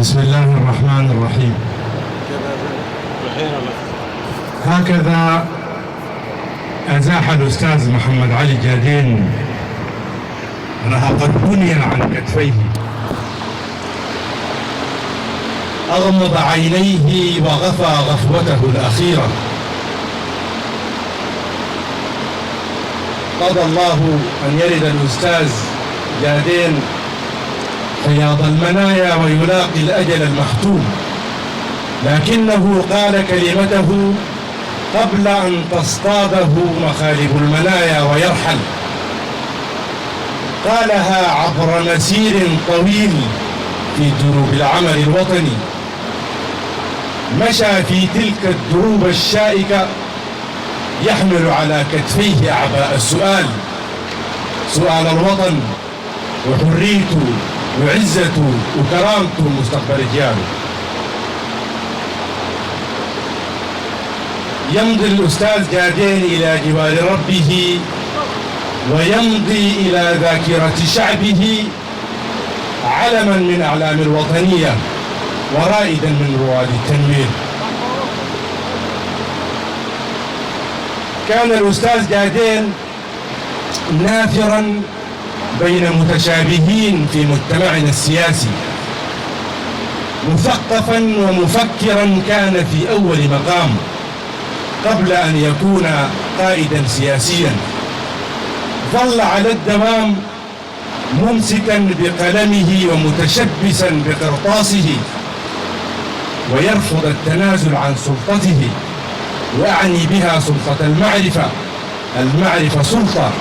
بسم الله الرحمن الرحيم. هكذا أزاح الأستاذ محمد علي جادين رهق الدنيا عن كتفيه، أغمض عينيه وغفى غفوته الأخيرة. قضى الله أن يرد الأستاذ جادين حياض المنايا ويلاقي الأجل المحتوم، لكنه قال كلمته قبل أن تصطاده مخالب المنايا ويرحل. قالها عبر مسير طويل في دروب العمل الوطني، مشى في تلك الدروب الشائكة يحمل على كتفيه أعباء السؤال، سؤال الوطن وحريته وعزته وكرامته ومستقبل أجياله. يمضي الأستاذ جادين إلى جوار ربه، ويمضي إلى ذاكرة شعبه علما من أعلام الوطنية ورائدا من رواد التنوير. كان الأستاذ جادين نافرا بين متشابهين في مجتمعنا السياسي، مثقفا ومفكرا كان في أول مقام قبل أن يكون قائدا سياسيا. ظل على الدوام ممسكا بقلمه ومتشبثا بقرطاسه، ويرفض التنازل عن سلطته، وأعني بها سلطة المعرفة. المعرفة سلطة،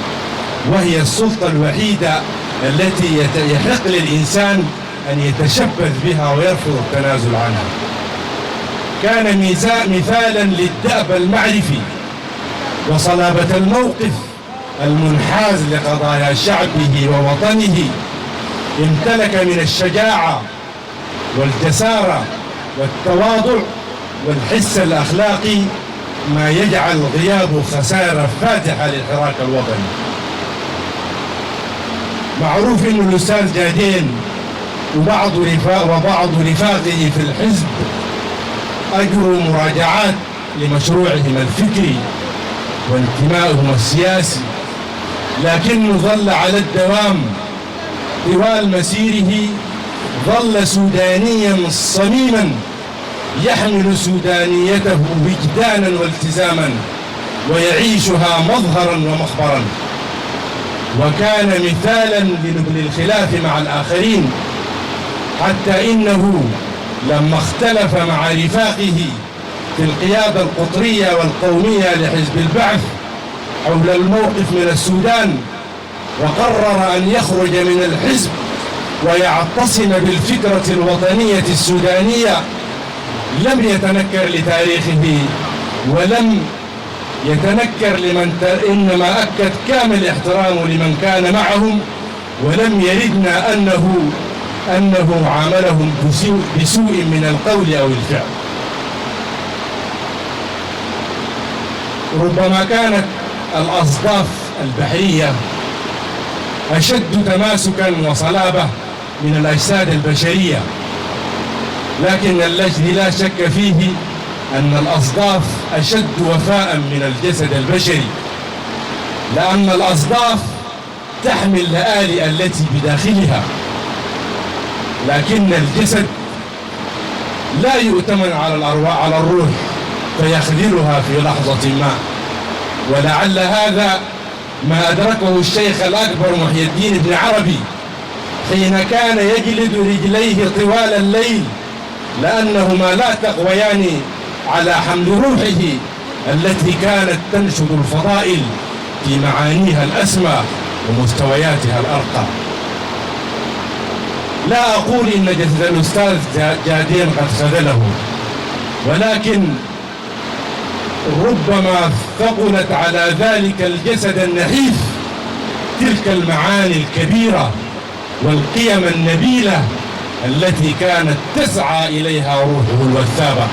وهي السلطة الوحيدة التي يحق للإنسان أن يتشبث بها ويرفض التنازل عنها. كان مثالا للدأب المعرفي وصلابة الموقف المنحاز لقضايا شعبه ووطنه. امتلك من الشجاعة والجسارة والتواضع والحس الأخلاقي ما يجعل غيابه خسارة فاتحة للحراك الوطني. معروف أن الأستاذ جادين وبعض رفاقه في الحزب أجروا مراجعات لمشروعهم الفكري وانتمائهم السياسي، لكنه ظل على الدوام طوال مسيره. ظل سودانيا صميما يحمل سودانيته وجدانا والتزاما ويعيشها مظهرا ومخبرا، وكان مثالا لنبل الخلاف مع الآخرين، حتى إنه لما اختلف مع رفاقه في القيادة القطرية والقومية لحزب البعث حول الموقف من السودان، وقرر أن يخرج من الحزب ويعتصم بالفكرة الوطنية السودانية، لم يتنكر لتاريخه ولم يتنكر إنما أكد كامل احترامه لمن كان معهم، ولم يردنا أنه عاملهم بسوء من القول أو الفعل. ربما كانت الأصداف البحرية أشد تماسكا وصلابة من الأجساد البشرية، لكن الذي لا شك فيه أن الأصداف أشد وفاء من الجسد البشري، لأن الأصداف تحمل الآلئة التي بداخلها، لكن الجسد لا يؤتمن على الروح فيخذلها في لحظة ما. ولعل هذا ما أدركه الشيخ الأكبر محي الدين بن عربي حين كان يجلد رجليه طوال الليل، لأنهما لا تقويان على حمل روحه التي كانت تنشد الفضائل في معانيها الأسمى ومستوياتها الأرقى. لا أقول إن جسد الأستاذ جادين قد خذله، ولكن ربما ثقلت على ذلك الجسد النحيف تلك المعاني الكبيرة والقيم النبيلة التي كانت تسعى إليها روحه الوثابة.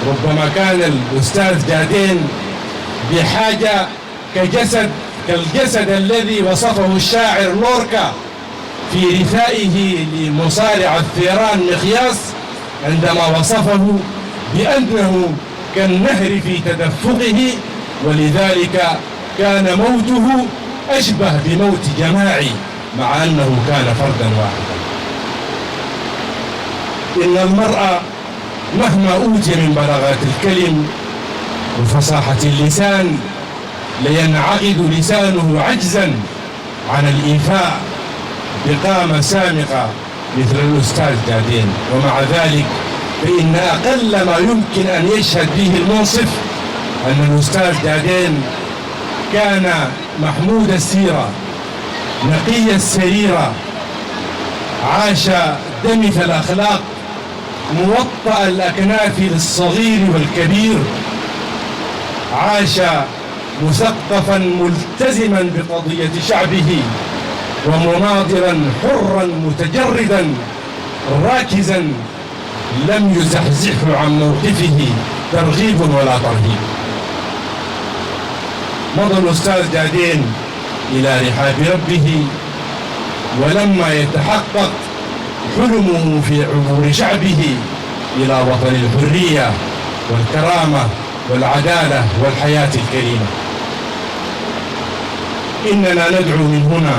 ربما كان الأستاذ جادين بحاجة كالجسد الذي وصفه الشاعر لوركا في رثائه لمصارع الثيران مخياس عندما وصفه بأنه كالنهر في تدفقه، ولذلك كان موته أشبه بموت جماعي مع أنه كان فردا واحدا. إن المرء مهما أوتي من بلاغات الكلم وفصاحة اللسان لينعقد لسانه عجزا عن الإيفاء بقامة سامقة مثل الأستاذ جادين. ومع ذلك فإن أقل ما يمكن أن يشهد به المنصف أن الأستاذ جادين كان محمود السيرة، نقي السريرة، عاش دمث الأخلاق، موطأ الأكناف للصغير والكبير، عاش مثقفا ملتزما بقضية شعبه، ومناضلا حرا متجردا راكزا لم يزحزحه عن موقفه ترغيب ولا ترهيب. مضى الأستاذ جادين إلى رحاب ربه، ولما يتحقق حلمه في عبور شعبه إلى وطن الحرية والكرامة والعدالة والحياة الكريمة. إننا ندعو من هنا،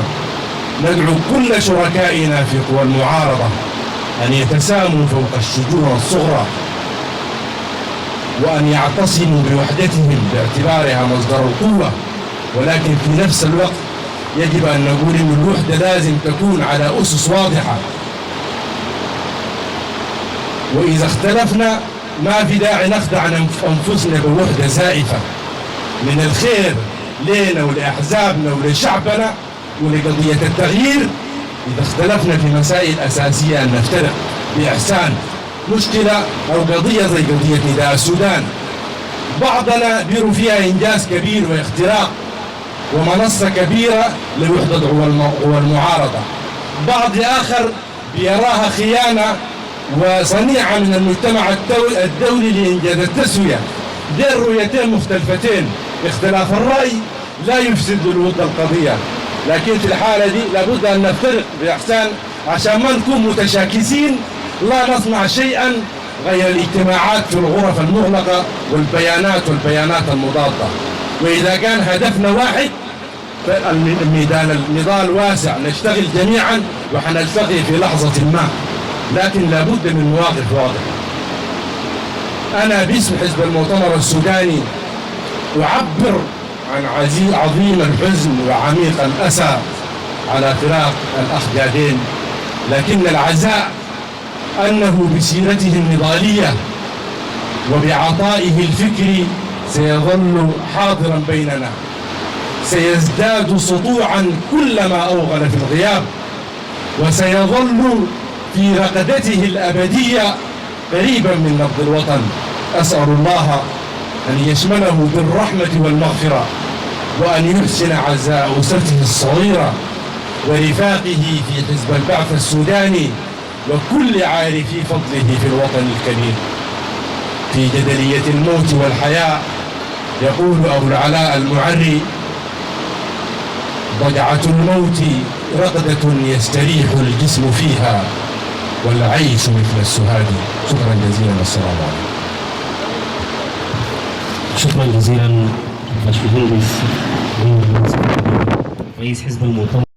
ندعو كل شركائنا في قوى المعارضة أن يتساموا فوق الشجون الصغرى، وأن يعتصموا بوحدتهم باعتبارها مصدر القوة، ولكن في نفس الوقت يجب أن نقول أن الوحدة لازم تكون على أسس واضحة. وإذا اختلفنا ما في داعي نخدع أنفسنا بوحدة زائفة. من الخير لنا ولأحزابنا ولشعبنا ولقضية التغيير إذا اختلفنا في مسائل أساسية أن نفترق بإحسان. مشكلة أو قضية زي قضية نداء السودان بعضنا بيروا فيها إنجاز كبير واختراق ومنصة كبيرة لوحدة قوى المعارضة، بعض آخر بيراها خيانة وصنيعة من المجتمع الدولي لإنجاز التسوية. دي الرؤيتين مختلفتين، اختلاف الرأي لا يفسد الود القضية، لكن في الحالة دي لابد أن نفترق بإحسان عشان ما نكون متشاكسين، لا نصنع شيئا غير الاجتماعات في الغرف المغلقة والبيانات المضادة. وإذا كان هدفنا واحد النضال واسع، نشتغل جميعا وحنلتقي في لحظة ما، لكن لابد من مواقف واضحة. أنا باسم حزب المؤتمر السوداني أعبر عن عظيم الحزن وعميق الأسى على فراق الأخ جادين، لكن العزاء أنه بسيرته النضالية وبعطائه الفكري سيظل حاضرا بيننا، سيزداد سطوعا كلما أوغل في الغياب، وسيظل في رقدته الأبدية قريبا من نبض الوطن. أسأل الله أن يشمله بالرحمة والمغفرة، وأن يحسن عزاء أسرته الصغيرة ورفاقه في حزب البعث السوداني وكل عارفي فضله في الوطن الكبير. في جدلية الموت والحياة يقول أبو العلاء المعري: ضجعة الموت رقدة يستريح الجسم فيها، والعيش مثل السهاد. شكرا جزيلا والسلام عليكم. شكرا جزيلا باشمهندس رئيس حزب المؤتمر.